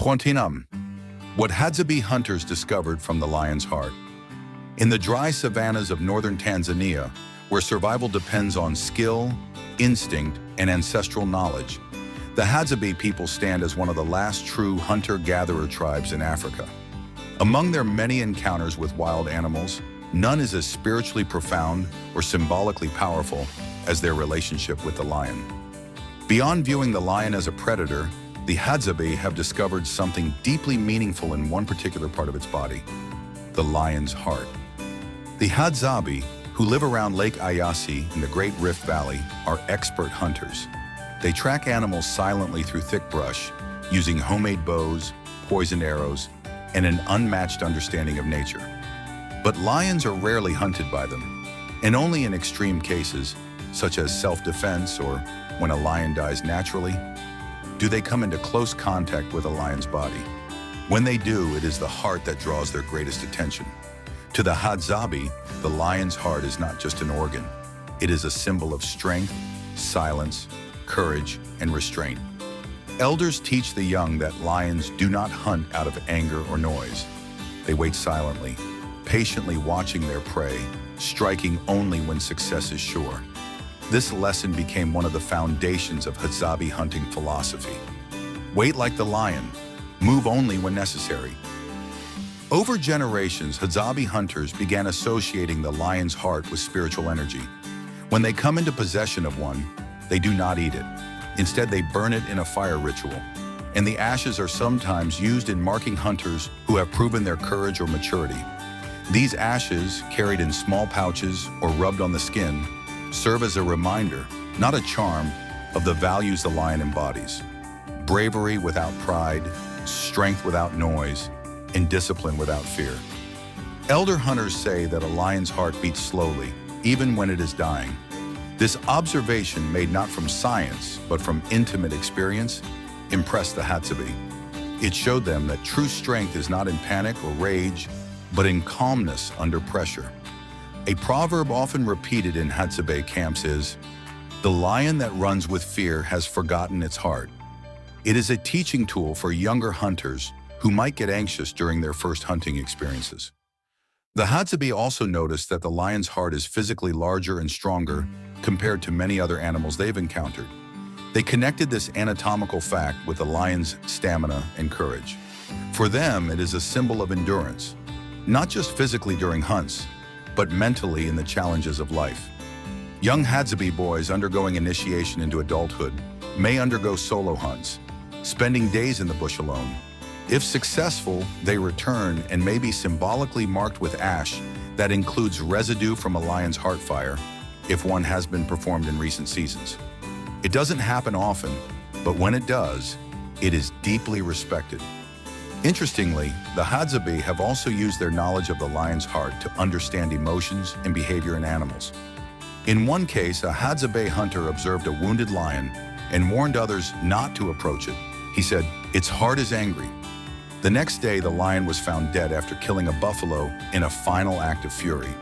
Pontinam, what Hadzabe hunters discovered from the lion's heart. In the dry savannas of northern Tanzania, where survival depends on skill, instinct, and ancestral knowledge, the Hadzabe people stand as one of the last true hunter-gatherer tribes in Africa. Among their many encounters with wild animals, none is as spiritually profound or symbolically powerful as their relationship with the lion. Beyond viewing the lion as a predator, the Hadzabe have discovered something deeply meaningful in one particular part of its body, the lion's heart. The Hadzabe, who live around Lake Eyasi in the Great Rift Valley, are expert hunters. They track animals silently through thick brush, using homemade bows, poisoned arrows, and an unmatched understanding of nature. But lions are rarely hunted by them, and only in extreme cases, such as self-defense or when a lion dies naturally, do they come into close contact with a lion's body. When they do, it is the heart that draws their greatest attention. To the Hadzabe, the lion's heart is not just an organ. It is a symbol of strength, silence, courage, and restraint. Elders teach the young that lions do not hunt out of anger or noise. They wait silently, patiently watching their prey, striking only when success is sure. This lesson became one of the foundations of Hadzabe hunting philosophy. Wait like the lion, move only when necessary. Over generations, Hadzabe hunters began associating the lion's heart with spiritual energy. When they come into possession of one, they do not eat it. Instead, they burn it in a fire ritual, and the ashes are sometimes used in marking hunters who have proven their courage or maturity. These ashes, carried in small pouches or rubbed on the skin, serve as a reminder, not a charm, of the values the lion embodies: bravery without pride, strength without noise, and discipline without fear. Elder hunters say that a lion's heart beats slowly, even when it is dying. This observation, made not from science, but from intimate experience, impressed the Hadzabe. It showed them that true strength is not in panic or rage, but in calmness under pressure. A proverb often repeated in Hadzabe camps is, "The lion that runs with fear has forgotten its heart." It is a teaching tool for younger hunters who might get anxious during their first hunting experiences. The Hadzabe also noticed that the lion's heart is physically larger and stronger compared to many other animals they've encountered. They connected this anatomical fact with the lion's stamina and courage. For them, it is a symbol of endurance, not just physically during hunts, but mentally in the challenges of life. Young Hadzabe boys undergoing initiation into adulthood may undergo solo hunts, spending days in the bush alone. If successful, they return and may be symbolically marked with ash that includes residue from a lion's heart fire, if one has been performed in recent seasons. It doesn't happen often, but when it does, it is deeply respected. Interestingly, the Hadzabe have also used their knowledge of the lion's heart to understand emotions and behavior in animals. In one case, a Hadzabe hunter observed a wounded lion and warned others not to approach it. He said, "Its heart is angry." The next day, the lion was found dead after killing a buffalo in a final act of fury.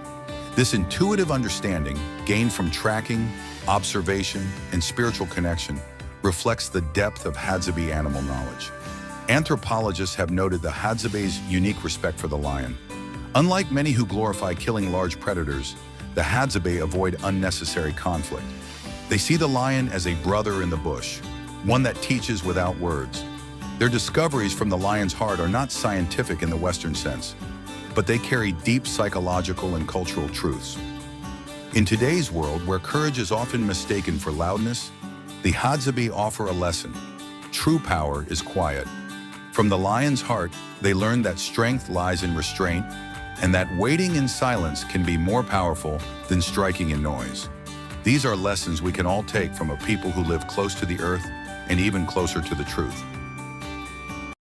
This intuitive understanding, gained from tracking, observation, and spiritual connection, reflects the depth of Hadzabe animal knowledge. Anthropologists have noted the Hadzabe's unique respect for the lion. Unlike many who glorify killing large predators, the Hadzabe avoid unnecessary conflict. They see the lion as a brother in the bush, one that teaches without words. Their discoveries from the lion's heart are not scientific in the Western sense, but they carry deep psychological and cultural truths. In today's world, where courage is often mistaken for loudness, the Hadzabe offer a lesson. True power is quiet. From the lion's heart, they learn that strength lies in restraint, and that waiting in silence can be more powerful than striking in noise. These are lessons we can all take from a people who live close to the earth and even closer to the truth.